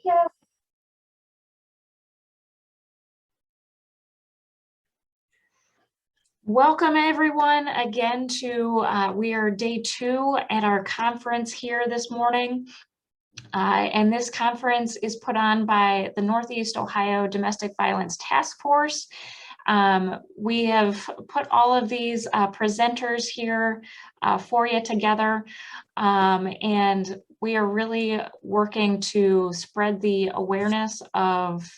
Yes. Welcome everyone again to, we are day 2 at our conference here this morning. And this conference is put on by the Northeast Ohio Domestic Violence Task Force. We have put all of these presenters here for you together, and we are really working to spread the awareness of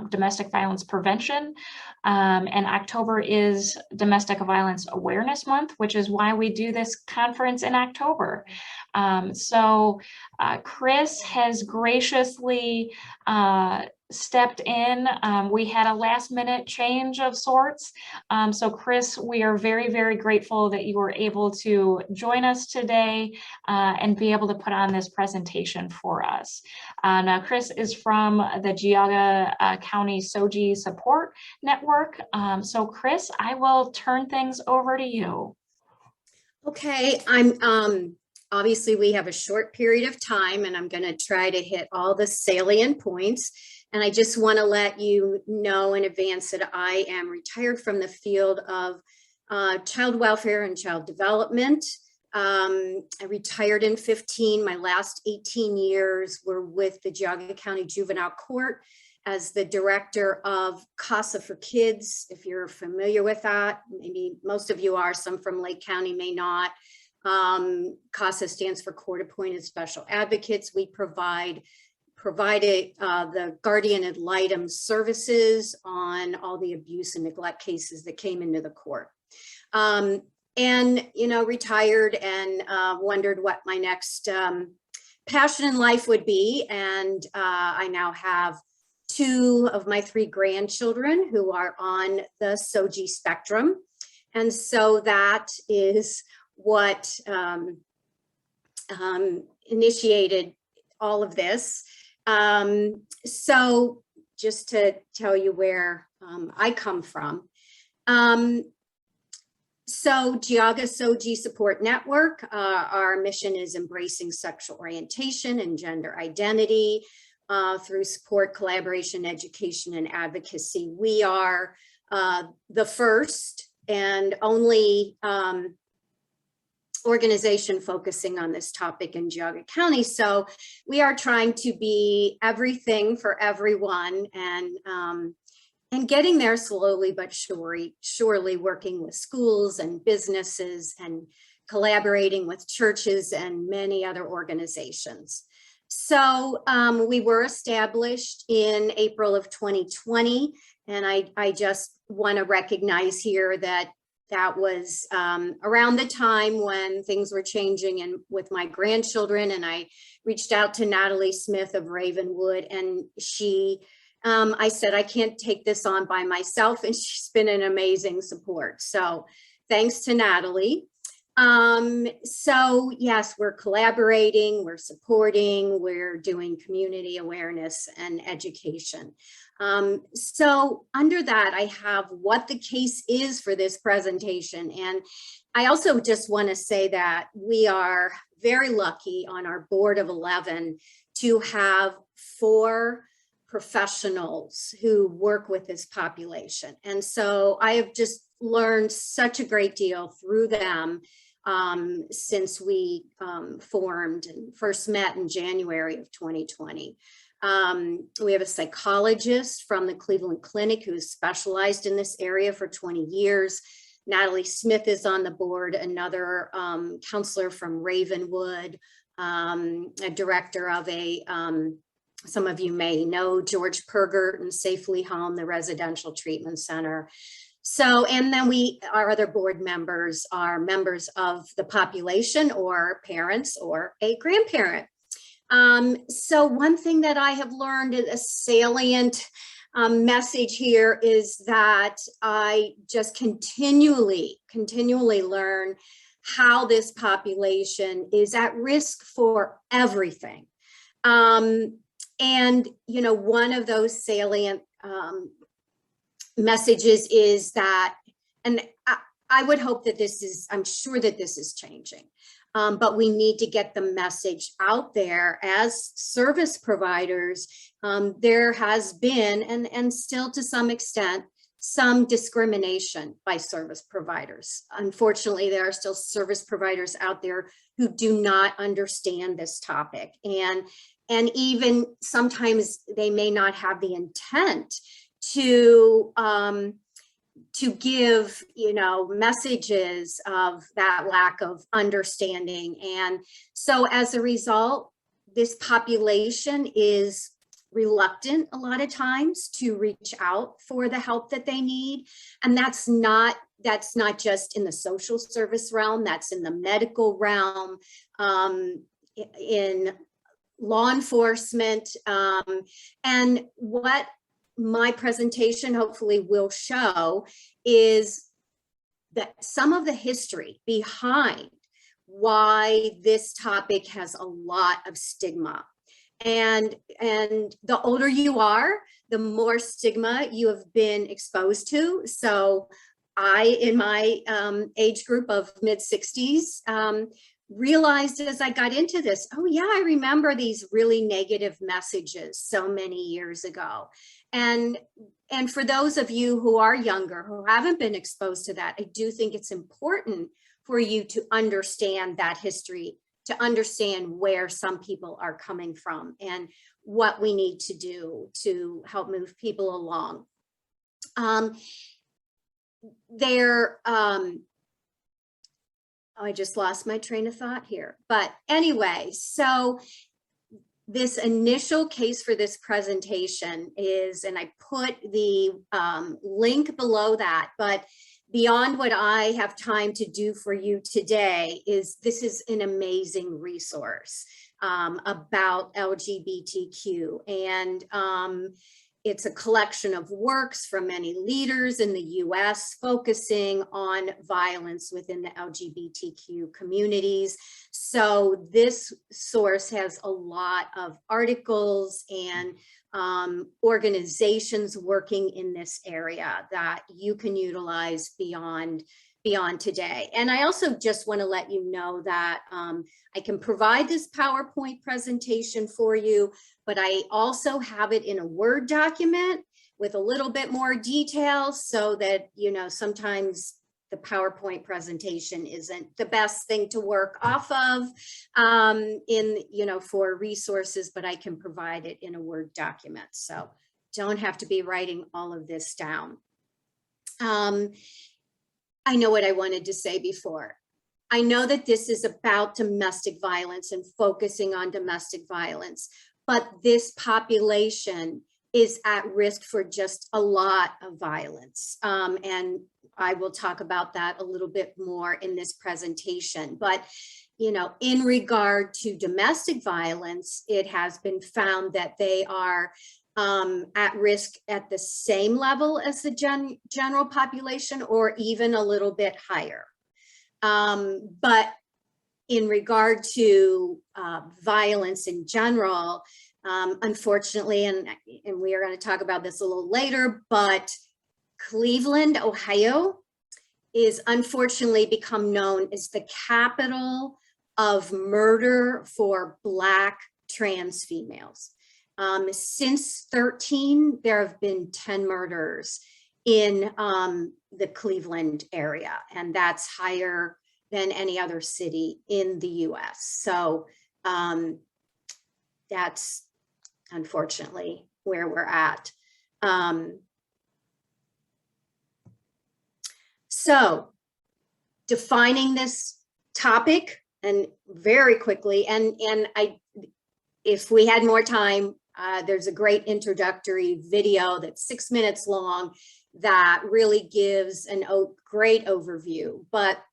domestic violence prevention. And October is Domestic Violence Awareness Month, which is why we do this conference in October. Chris has graciously stepped in. We had a last minute change of sorts. So Chris, we are very, very grateful that you were able to join us today and be able to put on this presentation for us. Now, Chris is from the Geauga County SOGI Support Network. So Chris, I will turn things over to you. Okay, I'm obviously we have a short period of time and I'm going to try to hit all the salient points. And I just want to let you know in advance that I am retired from the field of child welfare and child development. I retired in 15. My last 18 years were with the Geauga County Juvenile Court as the director of CASA for Kids. If you're familiar with that, maybe most of you are, some from Lake County may not. CASA stands for Court Appointed Special Advocates. We provided the guardian ad litem services on all the abuse and neglect cases that came into the court. And, you know, retired and wondered what my next passion in life would be. And I now have 2 of my 3 grandchildren who are on the SOGI spectrum. And so that is what initiated all of this. So just to tell you where I come from. So Geauga SOGI Support Network, our mission is embracing sexual orientation and gender identity through support, collaboration, education, and advocacy. We are the first and only organization focusing on this topic in Geauga County. So we are trying to be everything for everyone and getting there slowly but surely working with schools and businesses and collaborating with churches and many other organizations. So we were established in April of 2020, and I just want to recognize here that was around the time when things were changing and with my grandchildren, and I reached out to Natalie Smith of Ravenwood, and I said, I can't take this on by myself, and she's been an amazing support. So thanks to Natalie. So yes, we're collaborating, we're supporting, we're doing community awareness and education. So under that, I have what the case is for this presentation. And I also just want to say that we are very lucky on our board of 11 to have 4 professionals who work with this population. And so I have just learned such a great deal through them since we formed and first met in January of 2020. We have a psychologist from the Cleveland Clinic who has specialized in this area for 20 years. Natalie Smith is on the board, another counselor from Ravenwood, a director of some of you may know, George Pergert and Safely Home, the residential treatment center. So, and then our other board members are members of the population or parents or a grandparent. So one thing that I have learned, a salient message here, is that I just continually learn how this population is at risk for everything. And, you know, one of those salient messages is that, and I would hope that I'm sure that this is changing. but we need to get the message out there. As service providers, there has been, and still to some extent, some discrimination by service providers. Unfortunately, there are still service providers out there who do not understand this topic. And even sometimes they may not have the intent to give, messages of that lack of understanding. And so as a result, this population is reluctant a lot of times to reach out for the help that they need. And that's not just in the social service realm, that's in the medical realm, in law enforcement. And what my presentation hopefully will show is that some of the history behind why this topic has a lot of stigma. And the older you are, the more stigma you have been exposed to. So I, in my age group of mid-60s, realized as I got into this, oh yeah, I remember these really negative messages so many years ago. And for those of you who are younger, who haven't been exposed to that, I do think it's important for you to understand that history, to understand where some people are coming from and what we need to do to help move people along. I just lost my train of thought here. But anyway, so this initial case for this presentation is, and I put the link below that, but beyond what I have time to do for you today is this is an amazing resource about LGBTQ. And it's a collection of works from many leaders in the US focusing on violence within the LGBTQ communities. So this source has a lot of articles and organizations working in this area that you can utilize beyond today. And I also just want to let you know that I can provide this PowerPoint presentation for you, but I also have it in a Word document with a little bit more detail so that, sometimes the PowerPoint presentation isn't the best thing to work off of for resources, but I can provide it in a Word document. So don't have to be writing all of this down. I know what I wanted to say before. I know that this is about domestic violence and focusing on domestic violence, but this population is at risk for just a lot of violence. And I will talk about that a little bit more in this presentation. But, in regard to domestic violence, it has been found that they are at risk at the same level as the general population or even a little bit higher. But in regard to violence in general, unfortunately, and we are going to talk about this a little later, but Cleveland, Ohio is unfortunately become known as the capital of murder for Black trans females. Since 2013, there have been 10 murders in the Cleveland area, and that's higher than any other city in the US. So that's unfortunately where we're at. So defining this topic, and very quickly, and if we had more time, there's a great introductory video that's 6 minutes long that really gives a great overview. But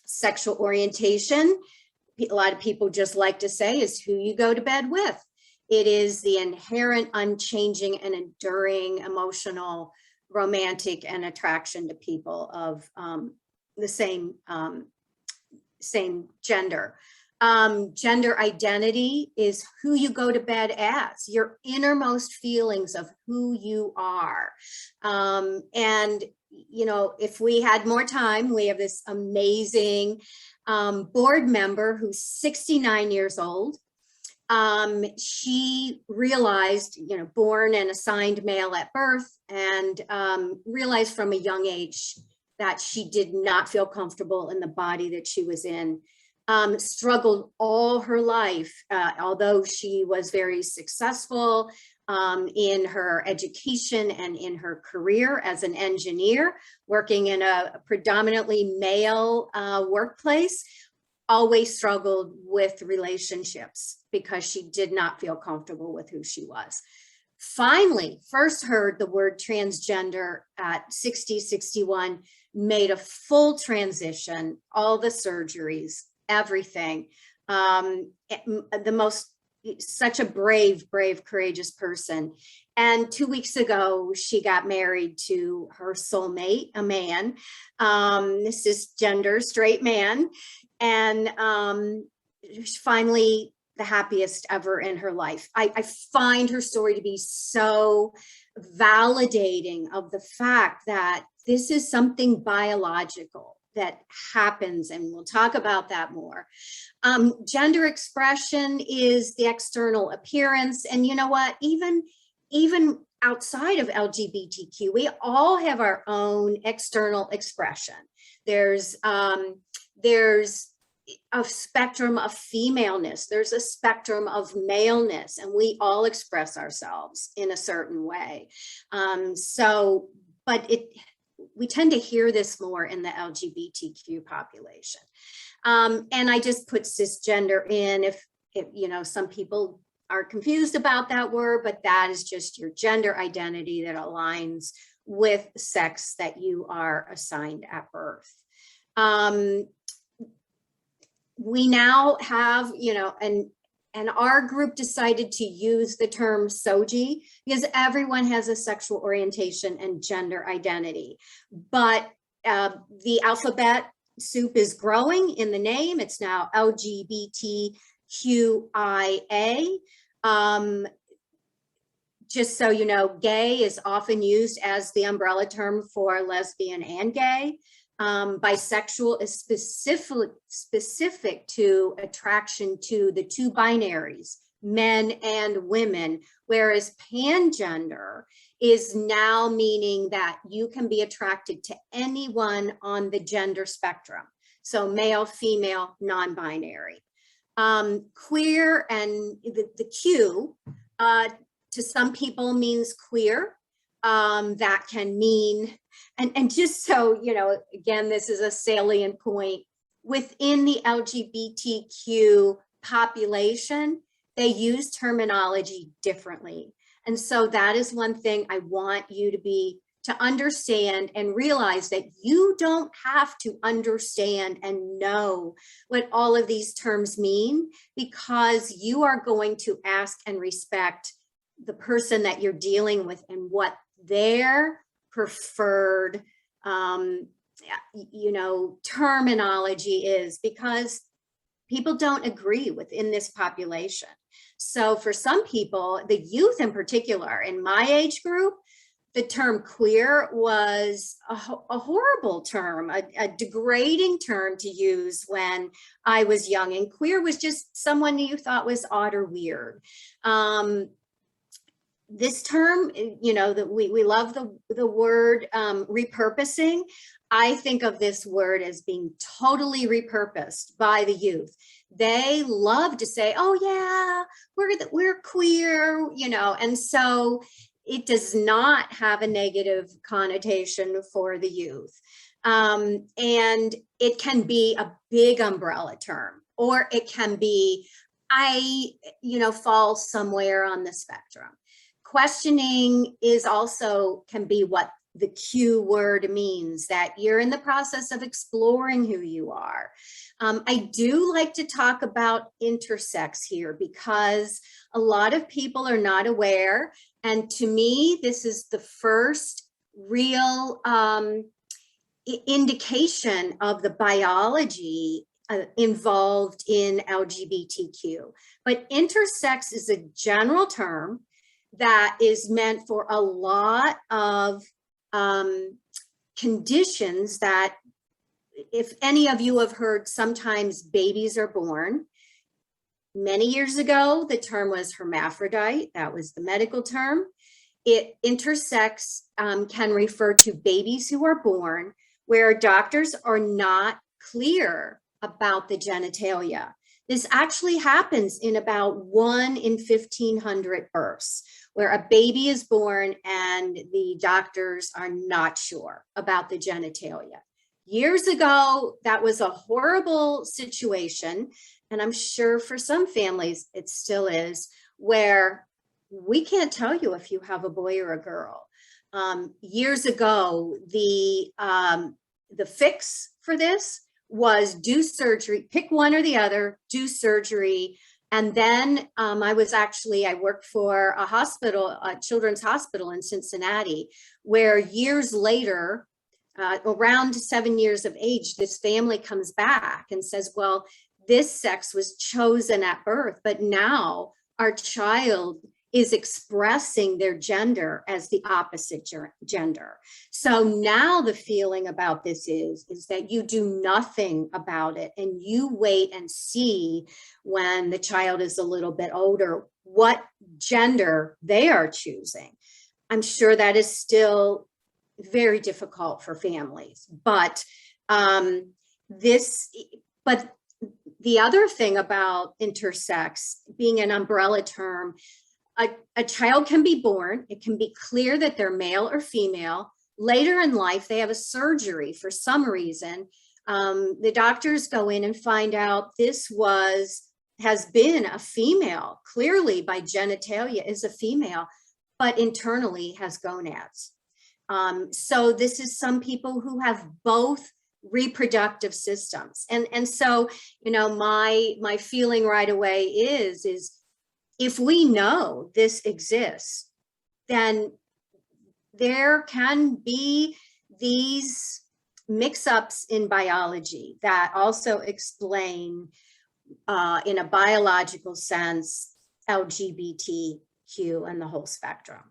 sexual orientation, a lot of people just like to say, is who you go to bed with. It is the inherent, unchanging, and enduring emotional, romantic, and attraction to people of the same gender. Gender identity is who you go to bed as, your innermost feelings of who you are. And you know, if we had more time, we have this amazing board member who's 69 years old. She realized, you know, born and assigned male at birth, and realized from a young age that she did not feel comfortable in the body that she was in. Struggled all her life, although she was very successful in her education and in her career as an engineer, working in a predominantly male workplace, always struggled with relationships because she did not feel comfortable with who she was. Finally, first heard the word transgender at 60, 61, made a full transition, all the surgeries, everything. Such a brave, courageous person. And 2 weeks ago, she got married to her soulmate, a man, cisgender, straight man. And finally, the happiest ever in her life. I find her story to be so validating of the fact that this is something biological that happens, and we'll talk about that more. Gender expression is the external appearance, and you know what, even outside of LGBTQ, we all have our own external expression. There's a spectrum of femaleness, there's a spectrum of maleness, and we all express ourselves in a certain way. We tend to hear this more in the LGBTQ population. And I just put cisgender in if you know, some people are confused about that word, but that is just your gender identity that aligns with sex that you are assigned at birth. We now have, you know, and our group decided to use the term SOGI because everyone has a sexual orientation and gender identity. But the alphabet soup is growing in the name. It's now LGBTQIA. Just so you know, gay is often used as the umbrella term for lesbian and gay. Bisexual is specific to attraction to the two binaries, men and women, whereas pangender is now meaning that you can be attracted to anyone on the gender spectrum. So male, female, non-binary. Queer, and the Q to some people means queer. That can mean, and just so you know, again, this is a salient point, within the LGBTQ population, they use terminology differently. And so that is one thing I want you to understand and realize, that you don't have to understand and know what all of these terms mean, because you are going to ask and respect the person that you're dealing with and what their preferred you know, terminology is, because people don't agree within this population. So for some people, the youth in particular, in my age group, the term queer was a horrible term, a degrading term to use when I was young, and queer was just someone you thought was odd or weird. This term, you know, that we love the word repurposing. I think of this word as being totally repurposed by the youth. They love to say, "Oh yeah, we're queer," you know, and so it does not have a negative connotation for the youth. And it can be a big umbrella term, or it can be, you know, fall somewhere on the spectrum. Questioning is also can be what the Q word means, that you're in the process of exploring who you are. I do like to talk about intersex here, because a lot of people are not aware. And to me, this is the first real indication of the biology involved in LGBTQ. But intersex is a general term that is meant for a lot of conditions that, if any of you have heard, sometimes babies are born. Many years ago, the term was hermaphrodite. That was the medical term. Intersex can refer to babies who are born where doctors are not clear about the genitalia. This actually happens in about 1 in 1,500 births, where a baby is born and the doctors are not sure about the genitalia. Years ago, that was a horrible situation, and I'm sure for some families it still is, where we can't tell you if you have a boy or a girl. Years ago, the fix for this was do surgery, pick one or the other, do surgery. And then I worked for a hospital, a children's hospital in Cincinnati, where years later, around 7 years of age, this family comes back and says, well, this sex was chosen at birth, but now our child is expressing their gender as the opposite gender. So now the feeling about this is that you do nothing about it and you wait and see when the child is a little bit older what gender they are choosing. I'm sure that is still very difficult for families, but the other thing about intersex being an umbrella term, a child can be born, it can be clear that they're male or female. Later in life, they have a surgery for some reason. The doctors go in and find out this has been a female, clearly by genitalia is a female, but internally has gonads. So this is some people who have both reproductive systems. And so, my feeling right away is if we know this exists, then there can be these mix-ups in biology that also explain, in a biological sense, LGBTQ and the whole spectrum.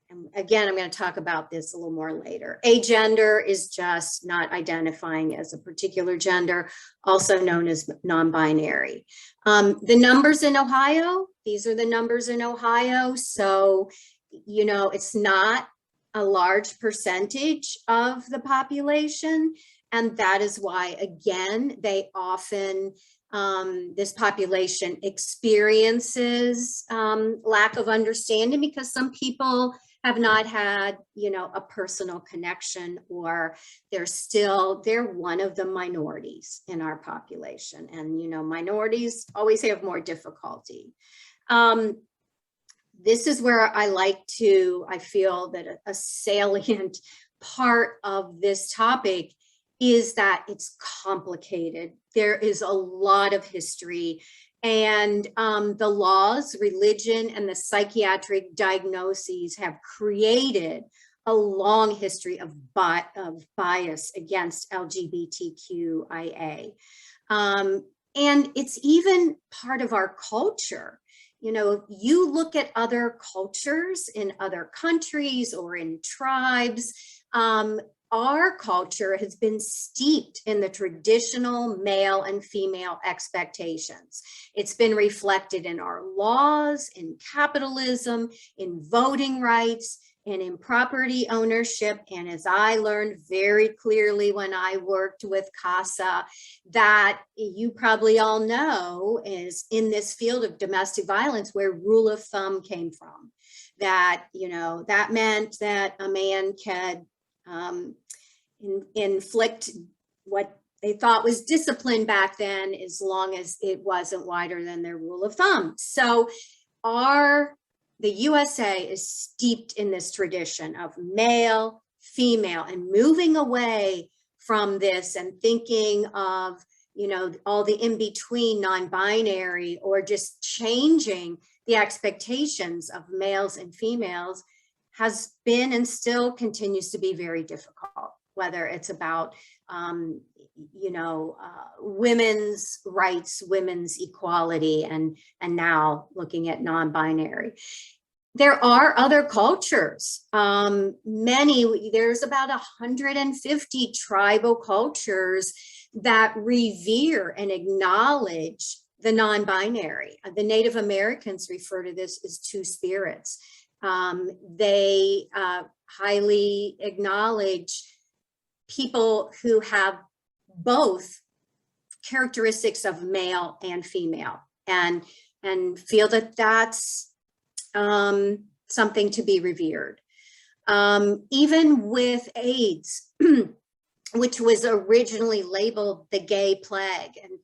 And again, I'm going to talk about this a little more later. Agender is just not identifying as a particular gender, also known as non-binary. The numbers in Ohio, these are the numbers in Ohio. So, it's not a large percentage of the population. And that is why, again, they often, this population experiences lack of understanding because some people have not had, a personal connection, or they're one of the minorities in our population. And, minorities always have more difficulty. This is where I feel that a salient part of this topic is that it's complicated. There is a lot of history, and the laws, religion, and the psychiatric diagnoses have created a long history of bias against LGBTQIA. And it's even part of our culture. You look at other cultures in other countries or in tribes, our culture has been steeped in the traditional male and female expectations. It's been reflected in our laws, in capitalism, in voting rights, and in property ownership. And as I learned very clearly when I worked with CASA, that you probably all know is in this field of domestic violence where rule of thumb came from. That, that meant that a man could inflict what they thought was discipline back then, as long as it wasn't wider than their rule of thumb. So the USA is steeped in this tradition of male, female, and moving away from this and thinking of, all the in-between, non-binary, or just changing the expectations of males and females has been and still continues to be very difficult, whether it's about, women's rights, women's equality, and now looking at non-binary. there are other cultures. There's about 150 tribal cultures that revere and acknowledge the non-binary. The Native Americans refer to this as two spirits. They highly acknowledge people who have both characteristics of male and female, and feel that that's something to be revered. Even with AIDS, which was originally labeled the gay plague, and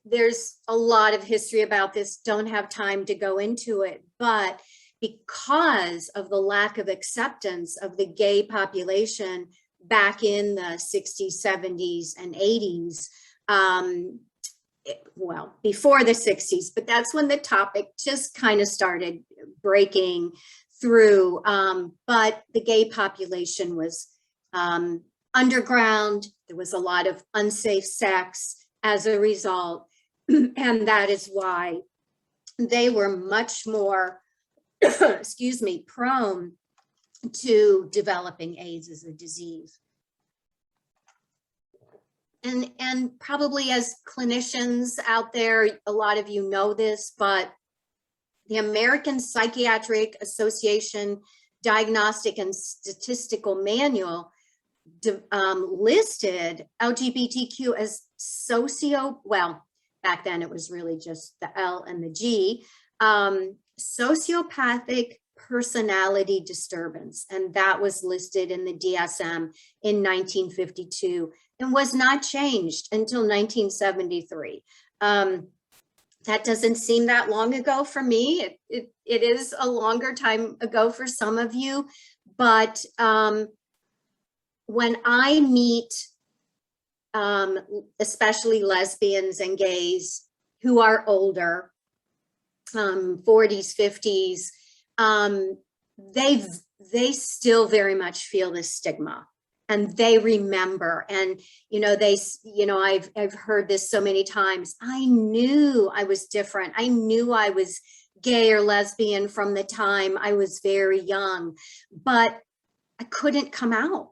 there's a lot of history about this, don't have time to go into it, but because of the lack of acceptance of the gay population back in the 60s, 70s, and 80s, well, before the 60s, but that's when the topic just kind of started breaking through. But the gay population was underground. There was a lot of unsafe sex as a result. And that is why they were much more, excuse me, prone to developing AIDS as a disease. And probably as clinicians out there, a lot of you know this, but the American Psychiatric Association Diagnostic and Statistical Manual listed LGBTQ as well, back then it was really just the L and the G, sociopathic personality disturbance. And that was listed in the DSM in 1952 and was not changed until 1973. That doesn't seem that long ago for me. It is a longer time ago for some of you, but when I meet especially lesbians and gays who are older, 40s, 50s, they still very much feel this stigma, and they remember. And I've heard this so many times. I knew I was different. I knew I was gay or lesbian from the time I was very young, but I couldn't come out.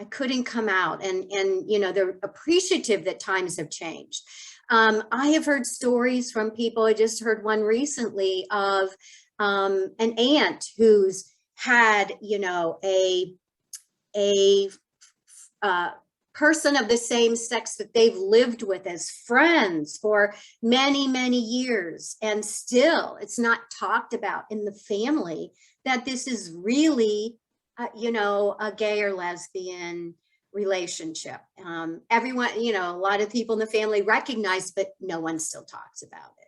I couldn't come out, and they're appreciative that times have changed. I have heard stories from people. I just heard one recently of an aunt who's had, a person of the same sex that they've lived with as friends for many, many years, and still it's not talked about in the family that this is really a gay or lesbian relationship. Everyone, a lot of people in the family recognize, but no one still talks about it.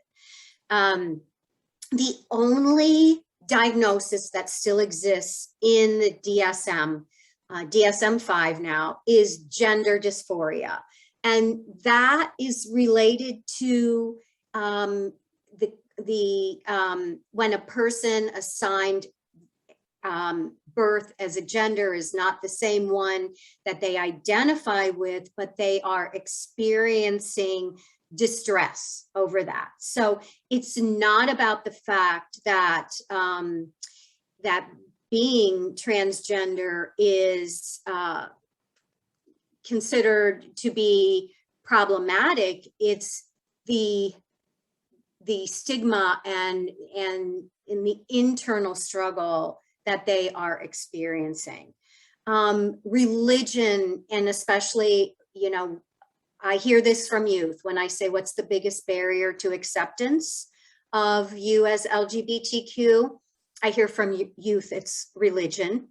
The only diagnosis that still exists in the DSM-5 now, is gender dysphoria. And that is related to when a person assigned birth as a gender is not the same one that they identify with, but they are experiencing distress over that. So it's not about the fact that that being transgender is considered to be problematic. It's the stigma and in the internal struggle that they are experiencing. Religion, and especially, I hear this from youth when I say, what's the biggest barrier to acceptance of you as LGBTQ? I hear from youth, it's religion.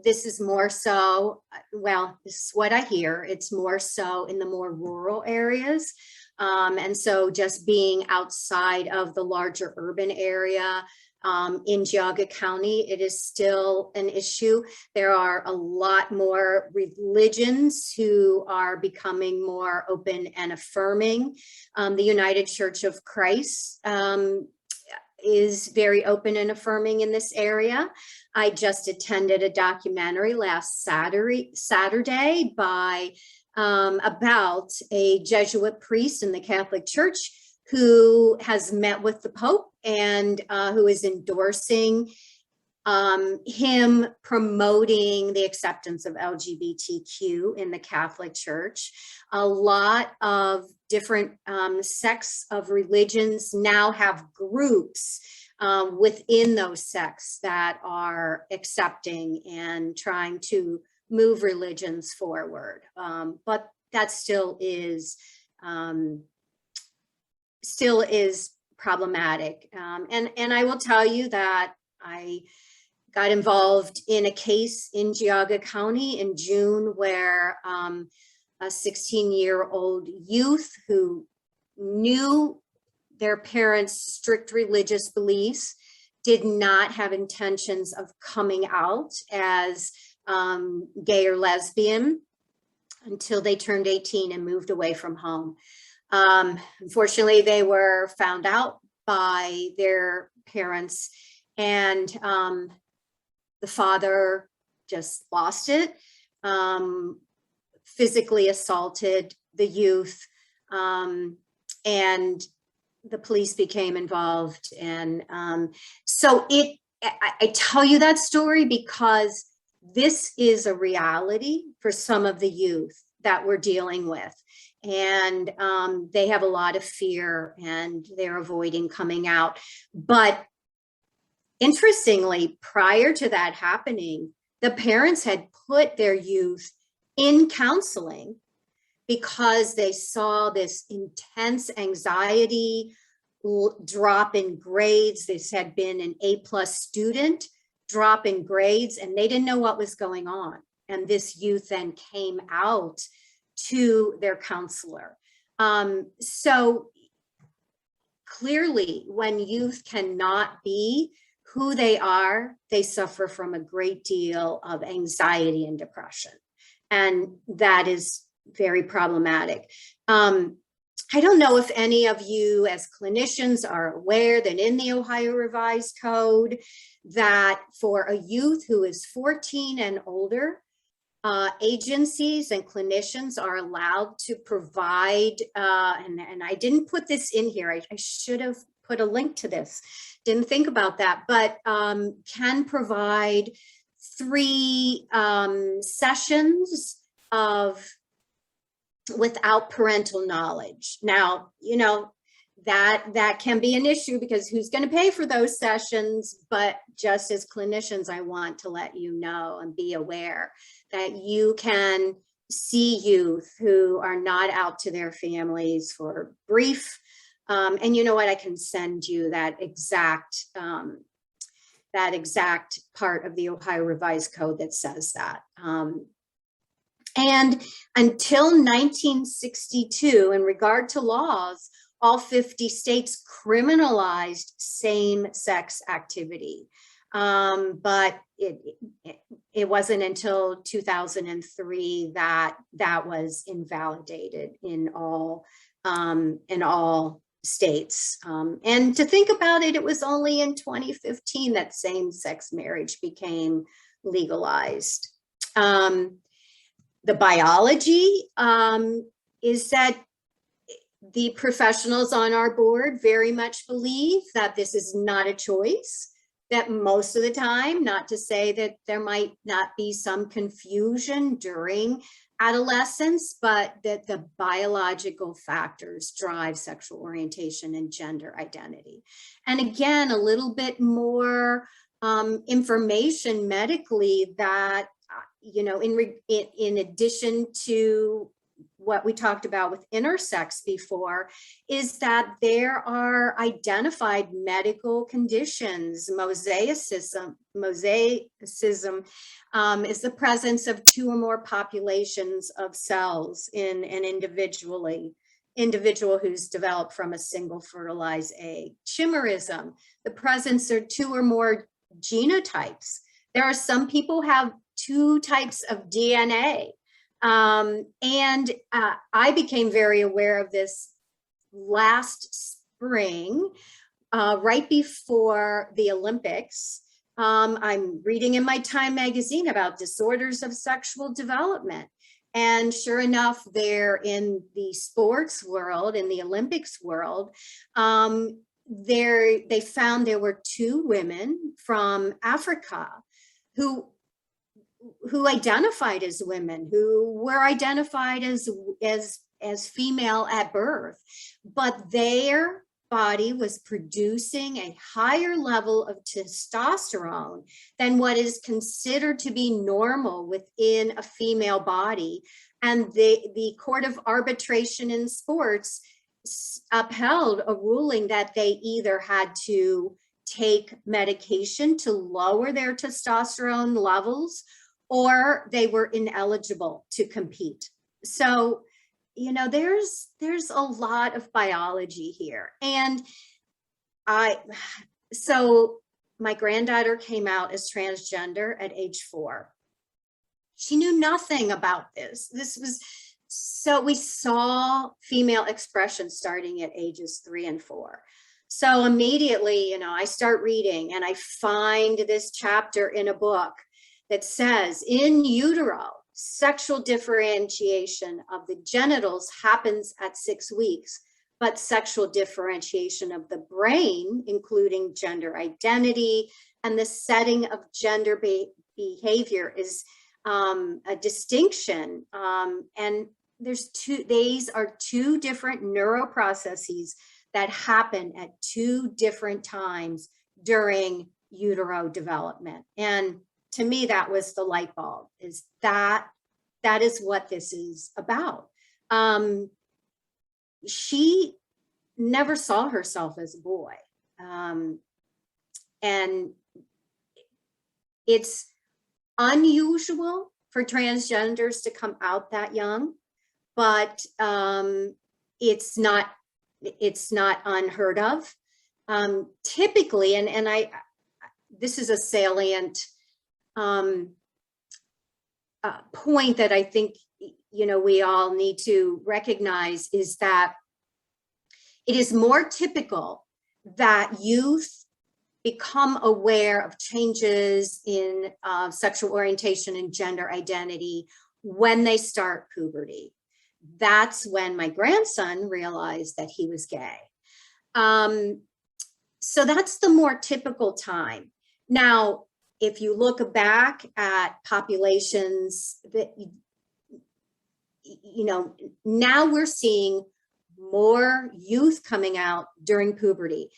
This is more so, this is what I hear, it's more so in the more rural areas. And so just being outside of the larger urban area, in Geauga County, it is still an issue. There are a lot more religions who are becoming more open and affirming. The United Church of Christ is very open and affirming in this area. I just attended a documentary last Saturday by about a Jesuit priest in the Catholic Church who has met with the Pope and who is endorsing him promoting the acceptance of LGBTQ in the Catholic Church. A lot of different sects of religions now have groups within those sects that are accepting and trying to move religions forward. But that still is problematic. And I will tell you that I got involved in a case in Geauga County in June where a 16-year-old youth who knew their parents' strict religious beliefs did not have intentions of coming out as gay or lesbian until they turned 18 and moved away from home. Unfortunately, they were found out by their parents, and the father just lost it, physically assaulted the youth, and the police became involved. And so I tell you that story because this is a reality for some of the youth that we're dealing with. And they have a lot of fear and they're avoiding coming out. But interestingly, prior to that happening, the parents had put their youth in counseling because they saw this intense anxiety, drop in grades. This had been an A+ student, drop in grades, and they didn't know what was going on. And this youth then came out to their counselor. So clearly, when youth cannot be who they are, they suffer from a great deal of anxiety and depression. And that is very problematic. I don't know if any of you as clinicians are aware that in the Ohio Revised Code, that for a youth who is 14 and older, agencies and clinicians are allowed to provide, and I didn't put this in here, I should have put a link to this, didn't think about that, but can provide 3 sessions of without parental knowledge. Now, you know, that can be an issue because who's going to pay for those sessions? But just as clinicians, I want to let you know and be aware that you can see youth who are not out to their families for brief. And you know what? I can send you that exact part of the Ohio Revised Code that says that. And until 1962, in regard to laws, all 50 states criminalized same-sex activity. But it wasn't until 2003 that that was invalidated in all states. And to think about it, it was only in 2015 that same-sex marriage became legalized. The biology is that the professionals on our board very much believe that this is not a choice, that most of the time, not to say that there might not be some confusion during adolescence, but that the biological factors drive sexual orientation and gender identity. And again, a little bit more information medically that, you know, in addition to what we talked about with intersex before, is that there are identified medical conditions. Mosaicism is the presence of 2 or more populations of cells in an individual who's developed from a single fertilized egg. Chimerism, the presence of 2 or more genotypes. There are some people who have 2 types of DNA. And I became very aware of this last spring, right before the Olympics. I'm reading in my Time magazine about disorders of sexual development. And sure enough, there in the sports world, in the Olympics world, they found there were 2 women from Africa who identified as women, who were identified as female at birth, but their body was producing a higher level of testosterone than what is considered to be normal within a female body. And the Court of Arbitration in Sports upheld a ruling that they either had to take medication to lower their testosterone levels, or they were ineligible to compete. So, you know, there's a lot of biology here. And so my granddaughter came out as transgender at age 4. She knew nothing about this. So we saw female expression starting at ages 3 and 4. So immediately, you know, I start reading and I find this chapter in a book that says, in utero, sexual differentiation of the genitals happens at 6 weeks, but sexual differentiation of the brain, including gender identity and the setting of gender behavior, is a distinction. And these are 2 different neuroprocesses that happen at 2 different times during utero development. And to me, that was the light bulb, is that is what this is about. She never saw herself as a boy. And it's unusual for transgenders to come out that young, but it's not unheard of. Typically, and this is a salient point that I think, you know, we all need to recognize, is that it is more typical that youth become aware of changes in sexual orientation and gender identity when they start puberty. That's when my grandson realized that he was gay. So that's the more typical time. Now, if you look back at populations that, you know, now we're seeing more youth coming out during puberty.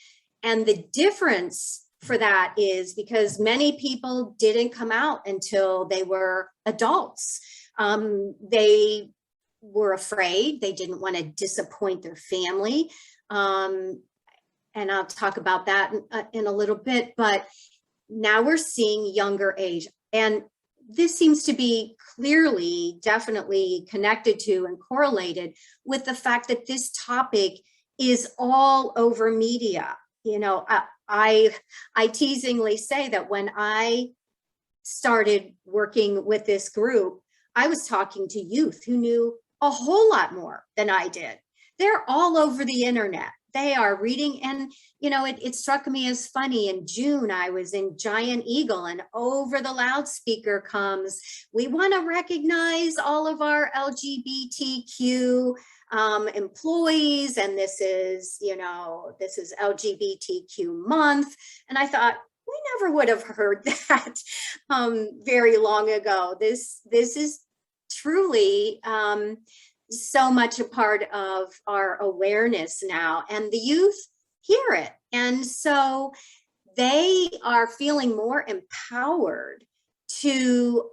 And the difference for that is because many people didn't come out until they were adults. They were afraid, they didn't want to disappoint their family. And I'll talk about that in a little bit, but now we're seeing younger age. And this seems to be clearly, definitely connected to and correlated with the fact that this topic is all over media. You know, I teasingly say that when I started working with this group, I was talking to youth who knew a whole lot more than I did. They're all over the internet. They are reading, and you know, it struck me as funny. In June, I was in Giant Eagle, and over the loudspeaker comes, "We want to recognize all of our LGBTQ employees, and this is, you know, this is LGBTQ month." And I thought, we never would have heard that very long ago. This is truly so much a part of our awareness now, and the youth hear it. And so they are feeling more empowered to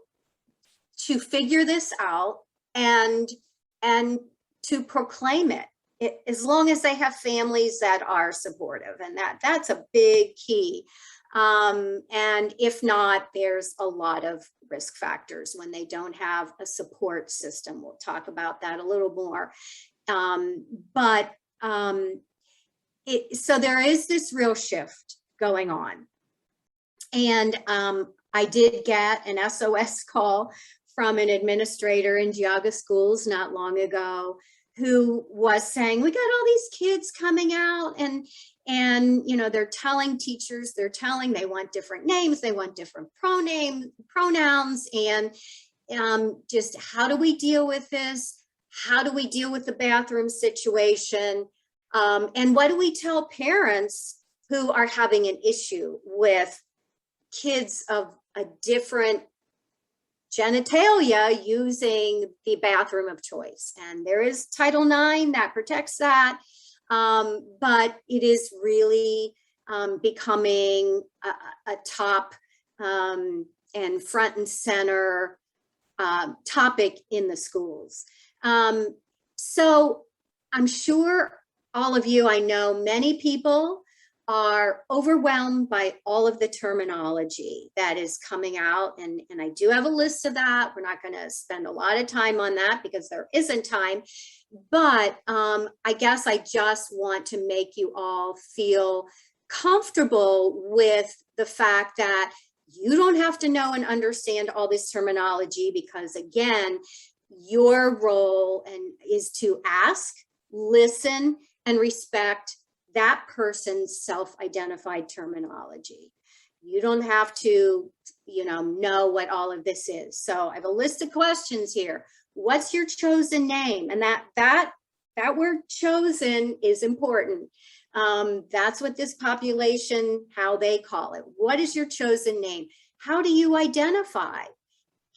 figure this out and to proclaim it, as long as they have families that are supportive. And that's a big key. And if not, there's a lot of risk factors when they don't have a support system. We'll talk about that a little more. So there is this real shift going on. And I did get an SOS call from an administrator in Geauga schools not long ago, who was saying, we got all these kids coming out, and you know, they're telling teachers, they want different names, they want different pronouns, and just how do we deal with this? How do we deal with the bathroom situation? And what do we tell parents who are having an issue with kids of a different genitalia using the bathroom of choice? And there is Title IX that protects that, but it is really becoming a top and front and center topic in the schools. So I'm sure all of you, I know many people are overwhelmed by all of the terminology that is coming out. And I do have a list of that. We're not going to spend a lot of time on that because there isn't time. But I guess I just want to make you all feel comfortable with the fact that you don't have to know and understand all this terminology, because again, your role is to ask, listen, and respect that person's self-identified terminology. You don't have to, know what all of this is. So I have a list of questions here. What's your chosen name? And that word chosen is important. That's what this population, how they call it. What is your chosen name? How do you identify?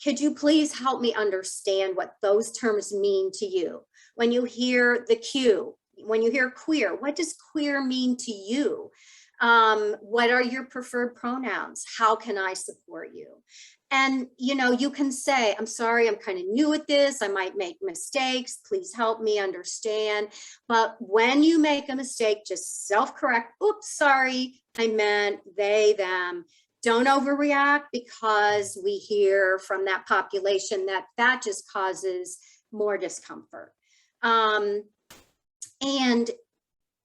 Could you please help me understand what those terms mean to you? When you hear the Q, when you hear queer, what does queer mean to you? What are your preferred pronouns? How can I support you? And, you can say, I'm sorry, I'm kind of new at this. I might make mistakes. Please help me understand. But when you make a mistake, just self-correct. Oops, sorry, I meant they, them. Don't overreact, because we hear from that population that just causes more discomfort. And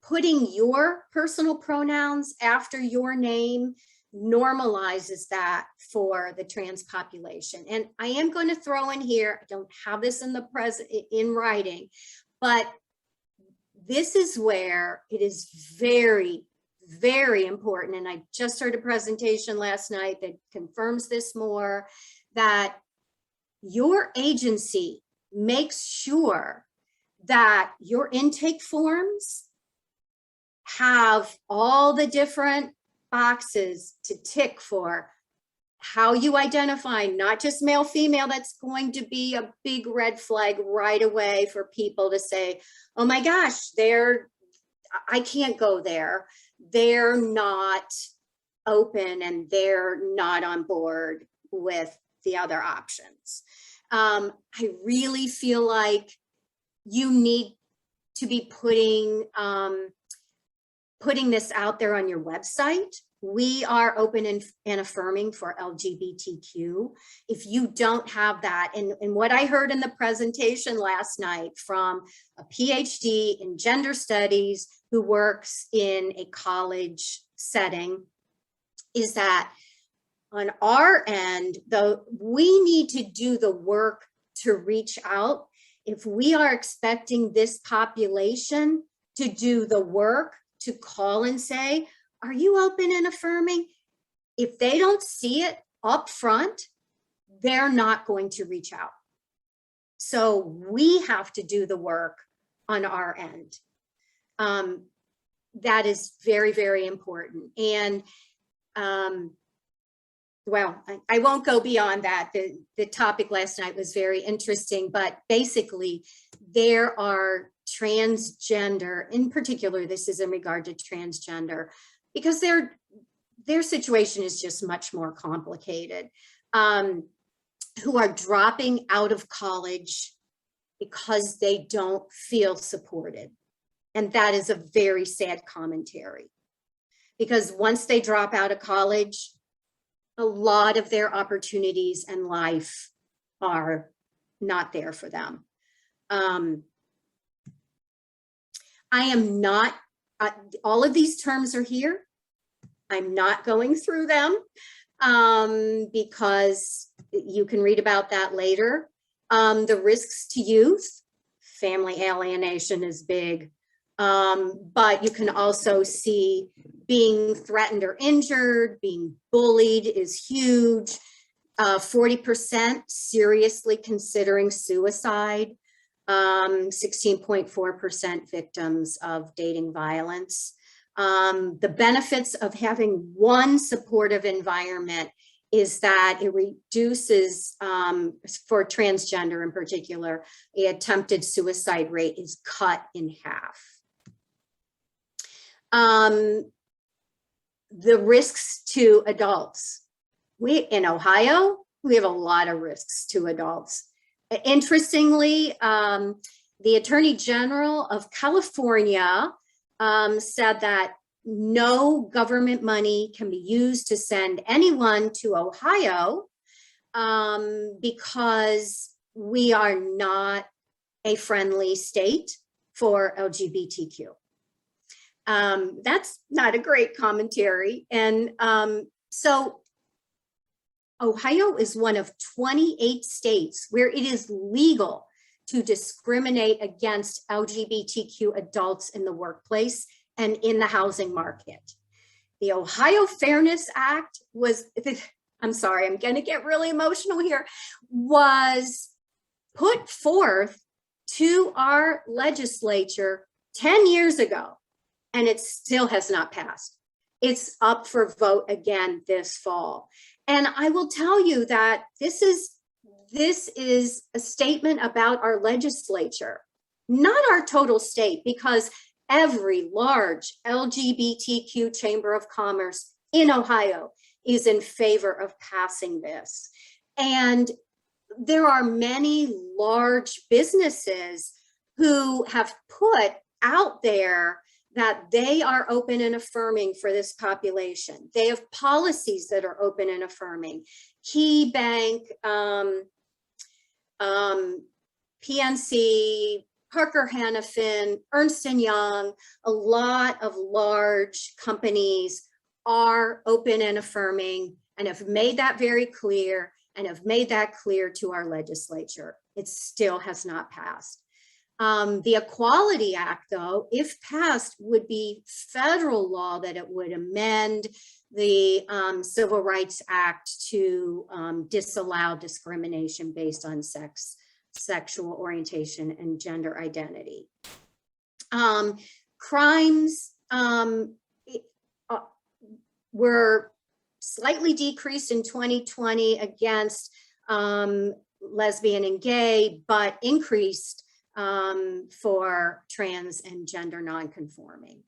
putting your personal pronouns after your name normalizes that for the trans population. And I am going to throw in here, I don't have this in writing, but this is where it is very, very important. And I just heard a presentation last night that confirms this more, that your agency makes sure that your intake forms have all the different boxes to tick for how you identify, not just male, female. That's going to be a big red flag right away for people to say, oh my gosh, I can't go there. They're not open and they're not on board with the other options. I really feel like you need to be putting this out there on your website. We are open and affirming for LGBTQ. If you don't have that, and what I heard in the presentation last night from a PhD in gender studies who works in a college setting, is that on our end, though, we need to do the work to reach out. If we are expecting this population to do the work, to call and say, are you open and affirming? If they don't see it up front, they're not going to reach out. So we have to do the work on our end. That is very, very important. And well, I won't go beyond that. The topic last night was very interesting, but basically there are transgender, in particular, this is in regard to transgender, because their situation is just much more complicated, who are dropping out of college because they don't feel supported. And that is a very sad commentary, because once they drop out of college, a lot of their opportunities in life are not there for them. I am not, all of these terms are here. I'm not going through them because you can read about that later. The risks to youth, family alienation is big, but you can also see being threatened or injured, being bullied is huge. 40% seriously considering suicide, 16.4% victims of dating violence. The benefits of having one supportive environment is that it reduces, for transgender in particular, the attempted suicide rate is cut in half. The risks to adults. In Ohio, we have a lot of risks to adults. Interestingly, the Attorney General of California said that no government money can be used to send anyone to Ohio because we are not a friendly state for LGBTQ. That's not a great commentary. And so Ohio is one of 28 states where it is legal to discriminate against LGBTQ adults in the workplace and in the housing market. The Ohio Fairness Act was, I'm sorry, I'm going to get really emotional here, was put forth to our legislature 10 years ago, and it still has not passed. It's up for vote again this fall. And I will tell you that this is a statement about our legislature, not our total state, because every large LGBTQ chamber of commerce in Ohio is in favor of passing this. And there are many large businesses who have put out there that they are open and affirming for this population. They have policies that are open and affirming. Key Bank, PNC, Parker Hannafin, Ernst & Young, a lot of large companies are open and affirming and have made that very clear and have made that clear to our legislature. It still has not passed. The Equality Act, though, if passed, would be federal law that it would amend the Civil Rights Act to disallow discrimination based on sex, sexual orientation, and gender identity. Crimes were slightly decreased in 2020 against lesbian and gay, but increased for trans and gender nonconforming.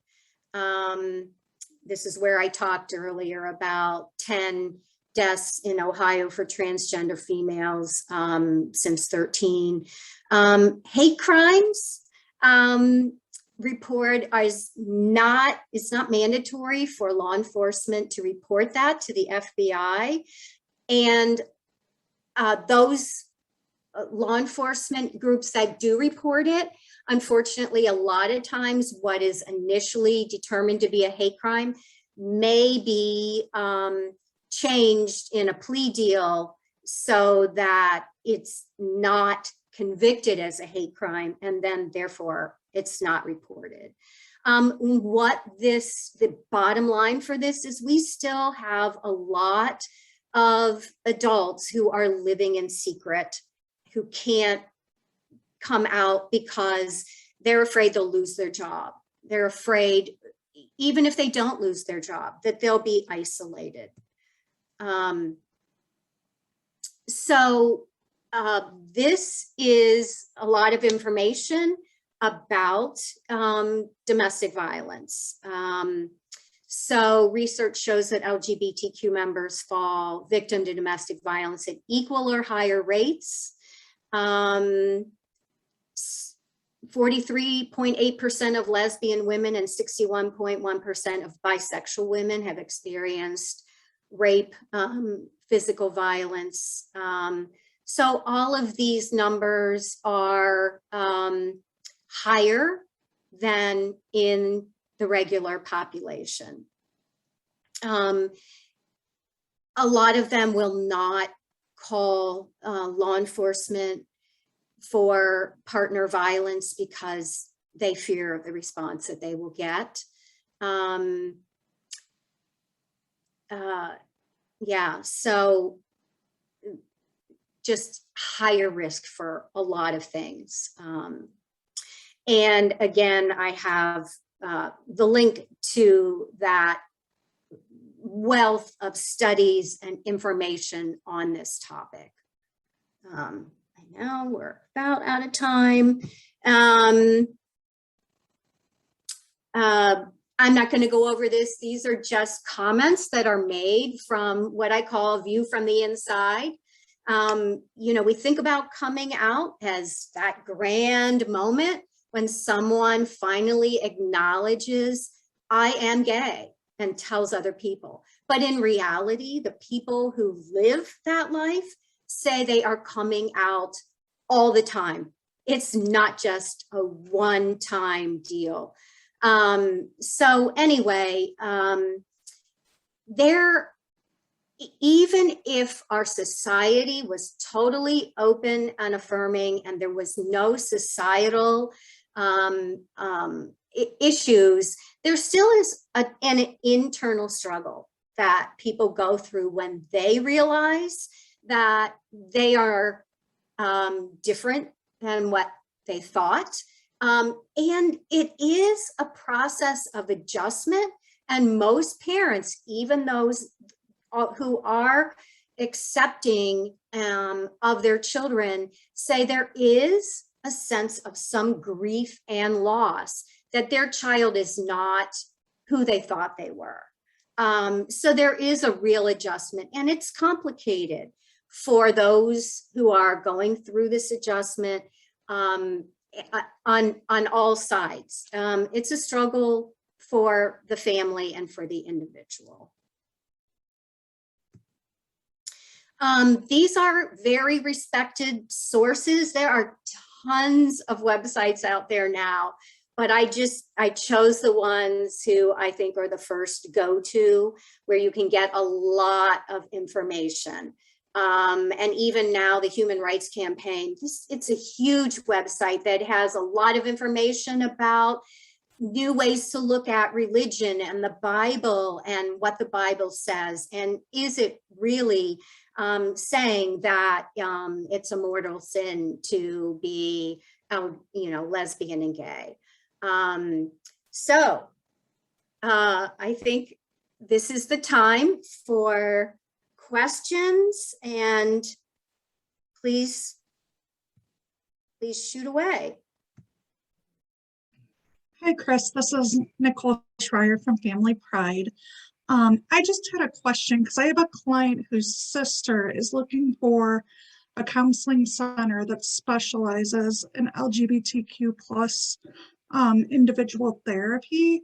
This is where I talked earlier about 10 deaths in Ohio for transgender females since 13. Hate crimes report it's not mandatory for law enforcement to report that to the FBI. And those law enforcement groups that do report it, unfortunately, a lot of times what is initially determined to be a hate crime may be changed in a plea deal so that it's not convicted as a hate crime, and then therefore it's not reported. The bottom line for this is we still have a lot of adults who are living in secret, who can't come out because they're afraid they'll lose their job. They're afraid, even if they don't lose their job, that they'll be isolated. This is a lot of information about domestic violence. So research shows that LGBTQ members fall victim to domestic violence at equal or higher rates. 43.8% of lesbian women and 61.1% of bisexual women have experienced rape, physical violence. So all of these numbers are higher than in the regular population. A lot of them will not call law enforcement for partner violence because they fear the response that they will get. Yeah, so just higher risk for a lot of things. And again, I have the link to that wealth of studies and information on this topic. I know we're about out of time. I'm not going to go over this. These are just comments that are made from what I call view from the inside. You know, we think about coming out as that grand moment when someone finally acknowledges, I am gay, and tells other people. But in reality, the people who live that life say they are coming out all the time. It's not just a one-time deal. So anyway, even if our society was totally open and affirming and there was no societal issues, there still is an internal struggle that people go through when they realize that they are different than what they thought. And it is a process of adjustment, and most parents, even those who are accepting of their children, say there is a sense of some grief and loss, that their child is not who they thought they were. So there is a real adjustment, and it's complicated for those who are going through this adjustment on all sides. It's a struggle for the family and for the individual. These are very respected sources. There are tons of websites out there now, but I chose the ones who I think are the first go-to, where you can get a lot of information. And even now, the Human Rights Campaign, it's a huge website that has a lot of information about new ways to look at religion and the Bible and what the Bible says. And is it really saying that it's a mortal sin to be, lesbian and gay? So I think this is the time for questions, and please shoot away. Hi, Chris. This is Nicole Schreier from Family Pride. I just had a question because I have a client whose sister is looking for a counseling center that specializes in LGBTQ plus individual therapy.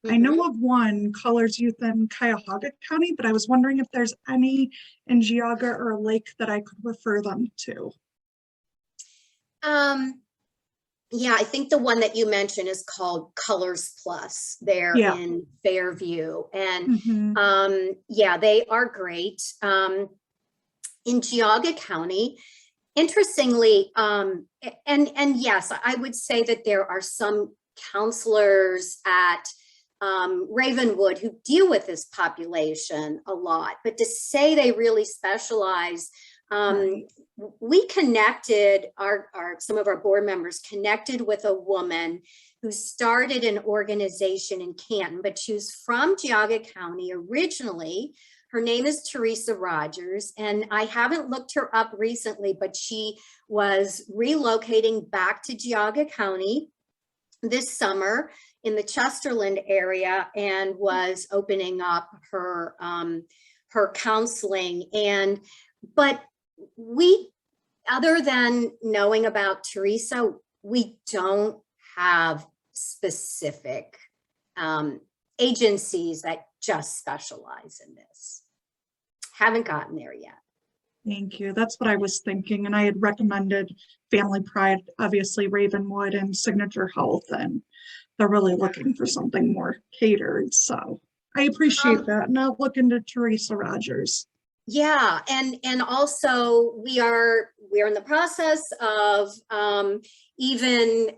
I know of one, Colors Youth in Cuyahoga County, but I was wondering if there's any in Geauga or Lake that I could refer them to. Yeah, I think the one that you mentioned is called Colors Plus. They're in Fairview, and yeah, they are great. In Geauga County, interestingly, and yes, I would say that there are some counselors at Ravenwood who deal with this population a lot, but to say they really specialize, we connected, some of our board members connected with a woman who started an organization in Canton, but she was from Geauga County originally. Her name is Teresa Rogers, and I haven't looked her up recently, but she was relocating back to Geauga County this summer in the Chesterland area and was opening up her her counseling. But we, other than knowing about Teresa, we don't have specific agencies that just specialize in this. Haven't gotten there yet. Thank you. That's what I was thinking. And I had recommended Family Pride, obviously Ravenwood and Signature Health, and they're really looking for something more catered. So I appreciate that. And I'll look into Teresa Rogers. Yeah, and also we're in the process of even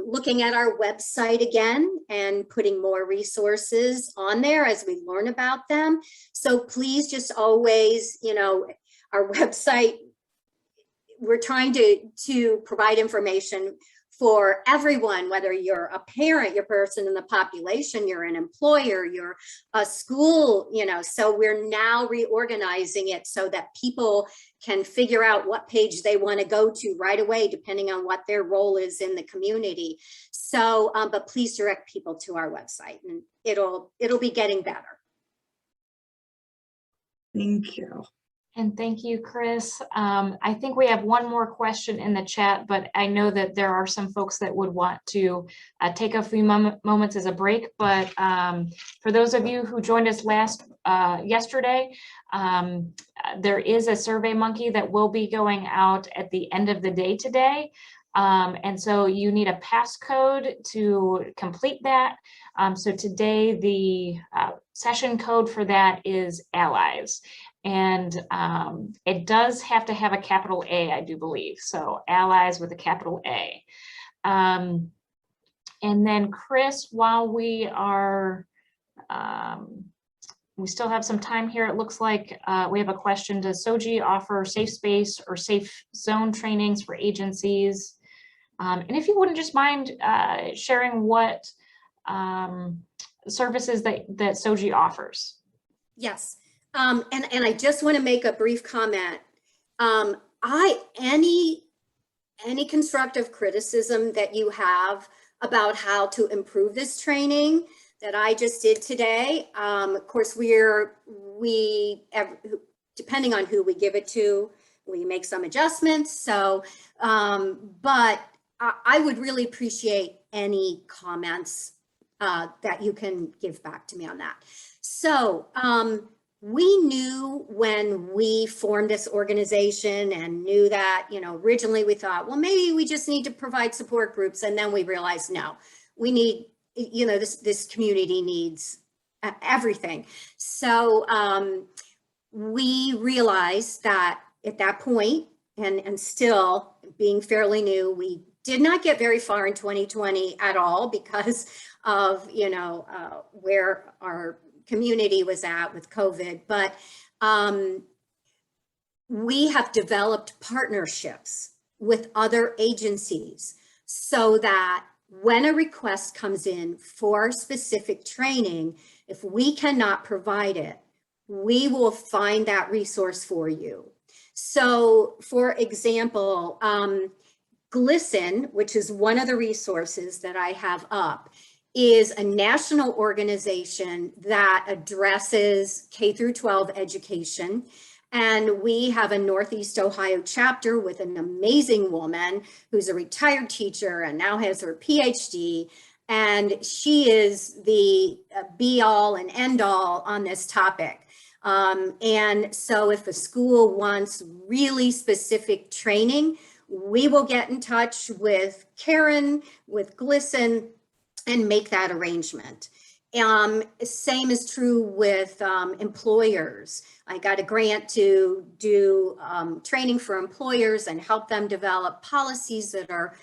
looking at our website again and putting more resources on there as we learn about them. So please just always, our website we're trying to provide information for everyone, whether you're a parent, you're a person in the population, you're an employer, you're a school, you know. So we're now reorganizing it so that people can figure out what page they want to go to right away, depending on what their role is in the community. So, but please direct people to our website, and it'll be getting better. Thank you. And thank you, Chris. I think we have one more question in the chat, but I know that there are some folks that would want to take a few moments as a break. But for those of you who joined us yesterday, there is a Survey Monkey that will be going out at the end of the day today. And so you need a passcode to complete that. So today the session code for that is allies. And it does have to have a capital A, I do believe. So allies with a capital A. And then Chris, while we are, we still have some time here. It looks like we have a question. Does SOGI offer safe space or safe zone trainings for agencies? And if you wouldn't just mind sharing what services that SOGI offers. Yes. And I just want to make a brief comment. Any constructive criticism that you have about how to improve this training that I just did today, of course, depending on who we give it to, we make some adjustments. So, but I would really appreciate any comments that you can give back to me on that. So, we knew when we formed this organization and knew that, you know, originally we thought, well, maybe we just need to provide support groups. And then we realized, no, we need, you know, this community needs everything. So we realized that at that point, and still being fairly new, we did not get very far in 2020 at all because of, you know, where our community was at with COVID, but we have developed partnerships with other agencies so that when a request comes in for specific training, if we cannot provide it, we will find that resource for you. So for example, GLSEN, which is one of the resources that I have up, is a national organization that addresses K through 12 education. And we have a Northeast Ohio chapter with an amazing woman who's a retired teacher and now has her PhD. And she is the be all and end all on this topic. And so if a school wants really specific training, we will get in touch with Karen, with GLSEN, and make that arrangement. Same is true with employers. I got a grant to do training for employers and help them develop policies that are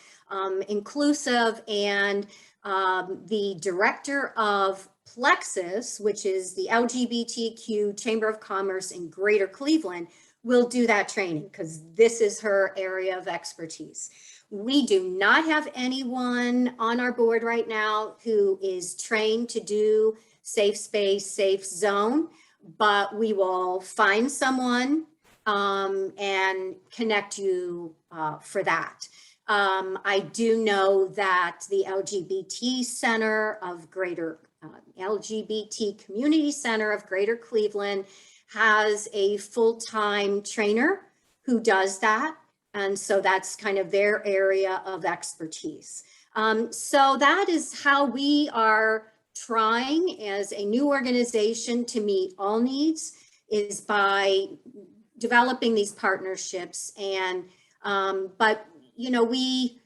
inclusive. And the director of Plexus, which is the LGBTQ Chamber of Commerce in Greater Cleveland, will do that training because this is her area of expertise. We do not have anyone on our board right now who is trained to do safe space, safe zone, but we will find someone and connect you for that. I do know that the LGBT Community Center of Greater Cleveland has a full-time trainer who does that. And so that's kind of their area of expertise. So that is how we are trying as a new organization to meet all needs, is by developing these partnerships. And but you know, we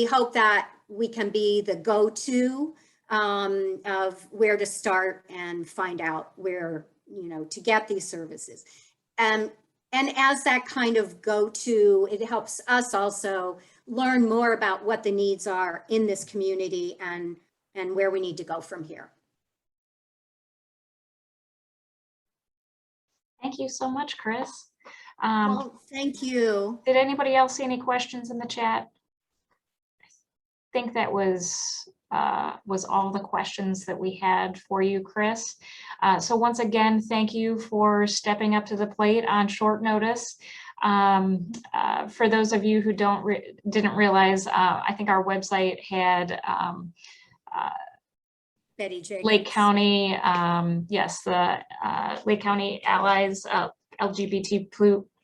hope that we can be the go-to of where to start and find out where, you know, to get these services. And as that kind of go-to, it helps us also learn more about what the needs are in this community and where we need to go from here. Thank you so much, Chris. Well, thank you. Did anybody else see any questions in the chat? I think that was all the questions that we had for you, Chris. So once again, thank you for stepping up to the plate on short notice. For those of you who didn't realize, I think our website had Betty Jacobs. Lake County, yes, the Lake County Allies, LGBT,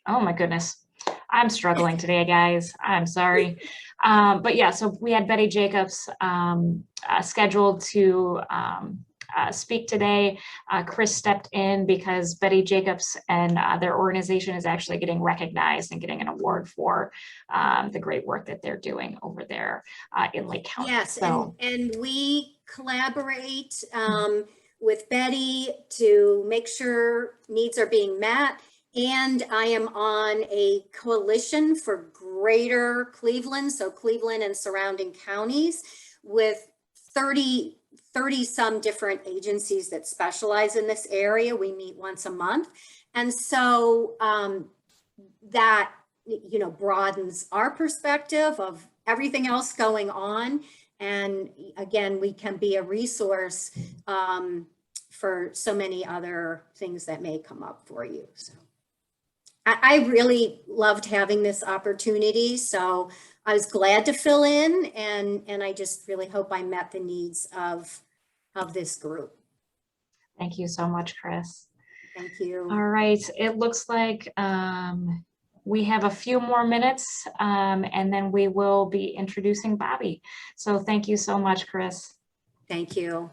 oh my goodness. I'm struggling today, guys. I'm sorry. But yeah, so we had Betty Jacobs scheduled to speak today. Chris stepped in because Betty Jacobs and their organization is actually getting recognized and getting an award for the great work that they're doing over there in Lake County. Yes, so, and we collaborate with Betty to make sure needs are being met. And I am on a coalition for Greater Cleveland, so Cleveland and surrounding counties, with 30 some different agencies that specialize in this area. We meet once a month. And so that, you know, broadens our perspective of everything else going on. And again, we can be a resource for so many other things that may come up for you. So I really loved having this opportunity. So I was glad to fill in, and I just really hope I met the needs of this group. thank you so much, Chris. Thank you. All right, it looks like we have a few more minutes and then we will be introducing Bobby. So thank you so much, Chris. Thank you.